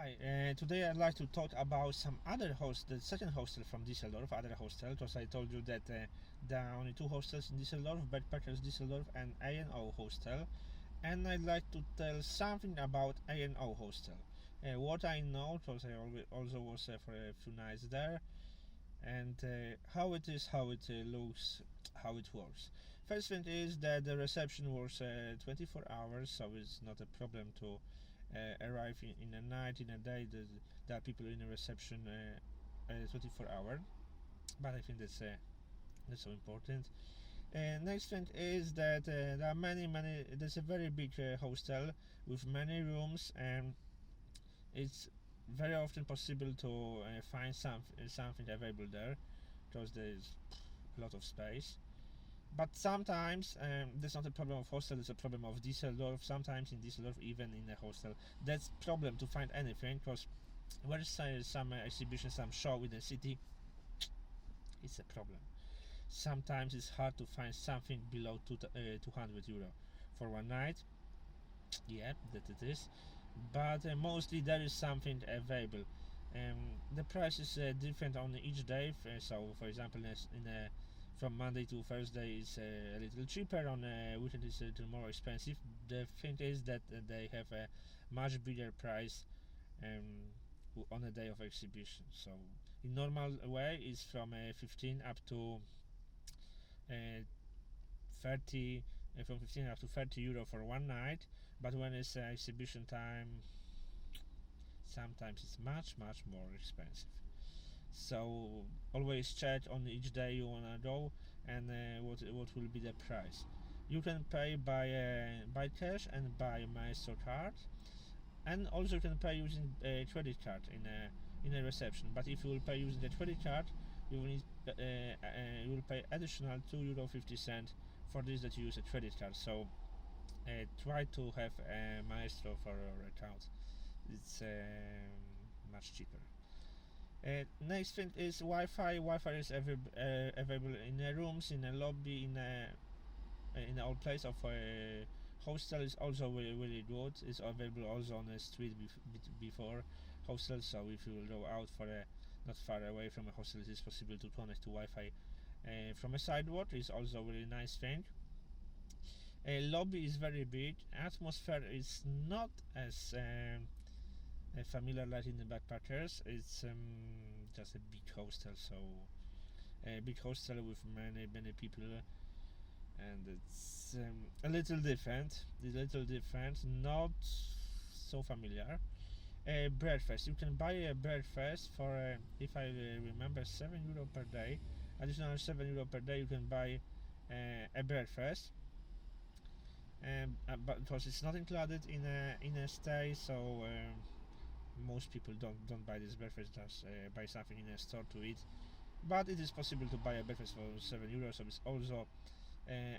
Hi, today I'd like to talk about some other the second hostel from Düsseldorf, other hostel, because I told you that there are only two hostels in Düsseldorf, Backpackers Düsseldorf and A&O Hostel, and I'd like to tell something about A&O Hostel. What I know, because I also was for a few nights there, and how it is, how it looks, how it works. First thing is that the reception works 24 hours, so it's not a problem to arrive in a night, in a day. There are people in the reception 24 hours, but I think that's so important. Next thing is that there are many. There's a very big hostel with many rooms, and it's very often possible to find something available there, because there's a lot of space. But sometimes there's not a problem of hostel, it's a problem of Düsseldorf. Sometimes in Düsseldorf, even in a hostel, that's problem to find anything, because where some exhibition, some show in the city, it's a problem. Sometimes it's hard to find something below 200 euro for one night. Yeah, that it is. But mostly there is something available. The price is different on each day. So, for example, from Monday to Thursday is a little cheaper. On weekend is a little more expensive. The thing is that they have a much bigger price on a day of exhibition. So, in normal way, is from 15 up to 30. From 15 up to 30 euro for one night, but when it's exhibition time, sometimes it's much more expensive. So always check on each day you wanna go and what will be the price. You can pay by cash and by Maestro card, and also you can pay using a credit card in a reception. But if you will pay using the credit card, you will pay additional €2.50 for this that you use a credit card. So try to have a Maestro for your account. It's much cheaper. Next thing is Wi-Fi. Wi-Fi is available in the rooms, in the lobby, in all place of a hostel is also really good. It's available also on the street before hostel. So if you will go out for not far away from a hostel, it is possible to connect to Wi-Fi from a sidewalk. Is also a really nice thing. Lobby is very big. Atmosphere is not as familiar like in the backpackers. It's just a big hostel, so a big hostel with many people, and it's a little different. Not so familiar. Breakfast. You can buy a breakfast for, if I remember, €7 per day. Additional €7 per day. You can buy a breakfast, but because it's not included in a stay, so most people don't buy this breakfast. Just buy something in a store to eat. But it is possible to buy a breakfast for €7, so it's also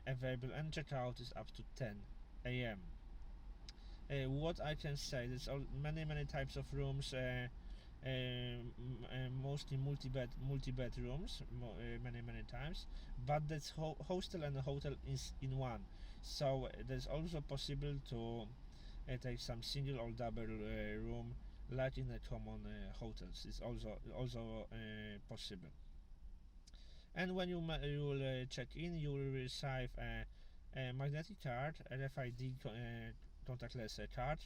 available, and checkout is up to 10 a.m. What I can say, there's many types of rooms, mostly multi-bed rooms, many times, but that's hostel and hotel is in one. So there's also possible to take some single or double room like in the common hotels. It's also possible. And when you will check in, you will receive a magnetic card, a RFID contactless card.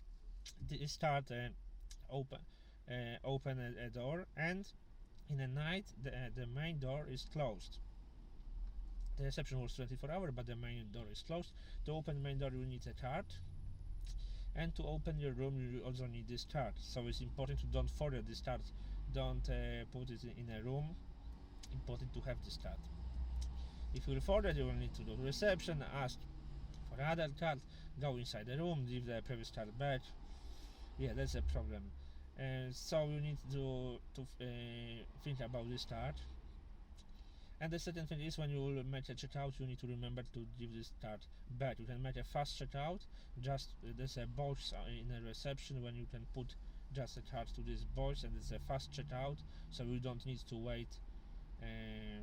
This card open a door, and in the night the main door is closed. The reception was 24 hours, but the main door is closed. To open the main door, you need a card, and to open your room, you also need this card. So it's important to don't forget this card. Don't put it in a room. Important to have this card. If you will forget, you will need to go to reception, ask for another card, go inside the room, leave the previous card back. Yeah, that's a problem. So you need to think about this card. And the second thing is, when you will make a checkout, you need to remember to give this card back. You can make a fast checkout. Just there's a box in the reception when you can put just a card to this box, and it's a fast checkout, so you don't need to wait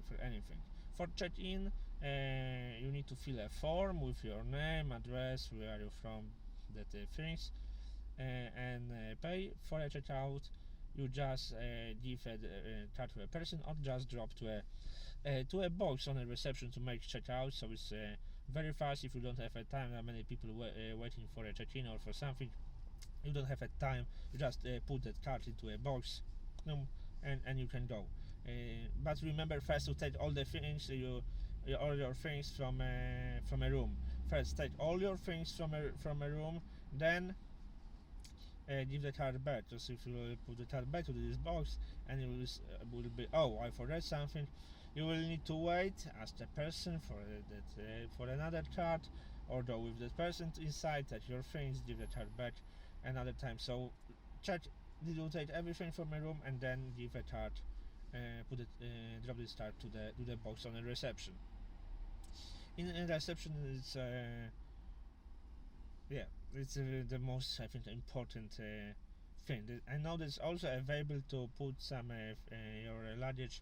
for anything. For check-in, you need to fill a form with your name, address, where are you from, that things. and pay for a checkout. You just give a card to a person, or just drop to a box on a reception to make checkout. So it's very fast. If you don't have a time, there are many people waiting for a check-in or for something, you don't have a time, you just put that card into a box, and you can go. But remember first to take all the things, all your things from a room. First take all your things from a room, then give the card back. Because if you put the card back to this box and you will be, oh, I forgot something, you will need to wait, ask the person for another card, or go with the person inside, take your things, give the card back another time. So check, did you take everything from a room, and then give a card, drop this card to the box on the reception. In reception, it's it's the most, I think, important thing. I know that it's also available to put some your luggage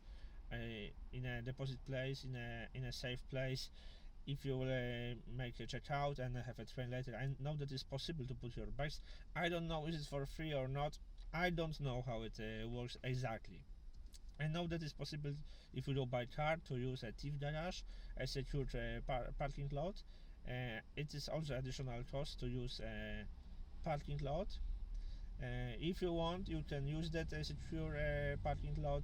in a deposit place, in a safe place. If you will make a checkout and have a train later, I know that it's possible to put your bags. I don't know if it's for free or not. I don't know how it works exactly. I know that it's possible if you go by car to use a thief garage, a secured parking lot. It is also additional cost to use a parking lot. If you want, you can use that secure parking lot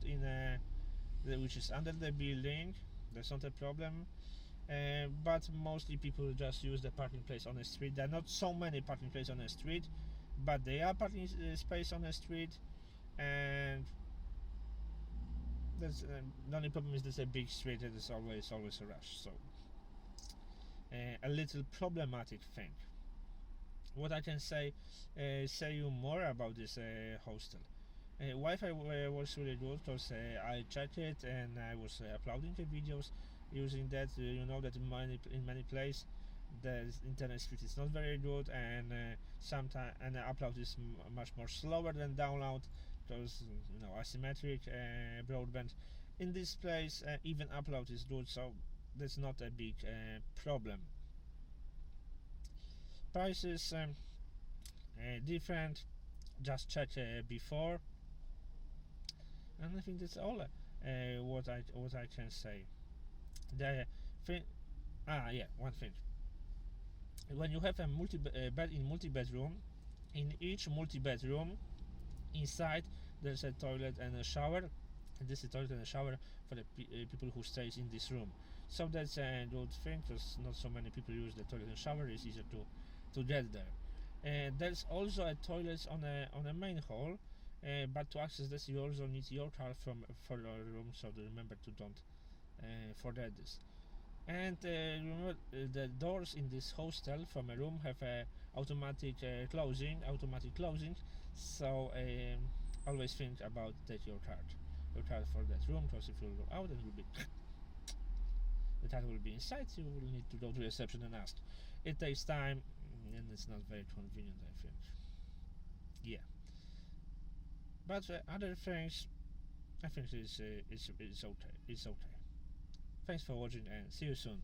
which is under the building. That's not a problem. But mostly people just use the parking place on the street. There are not so many parking places on the street, but they are parking space on the street, and that's the only problem is there's a big street and there's always a rush. So a little problematic thing. What I can say you more about this hostel. Wi-Fi was really good, because I checked it and I was uploading the videos using that. You know that in many places the internet speed is not very good, and sometimes the upload is much more slower than download, because asymmetric broadband. In this place, even upload is good, so that's not a big problem. Prices different. Just check before, and I think that's all what I can say. The thing, one thing. When you have a multi-bedroom, in each multi-bedroom, inside there's a toilet and a shower. And this is a toilet and a shower for the people who stays in this room. So that's a good thing, because not so many people use the toilet and shower. It's easier to get there. There's also a toilet on a main hall, but to access this you also need your card for your room. So remember to don't forget this. And remember, the doors in this hostel from a room have a automatic closing. So always think about that your card for that room, because if you go out, and the card will be inside. You will need to go to reception and ask. It takes time, and it's not very convenient, I think. Yeah. But other things, I think it's okay. Thanks for watching, and see you soon.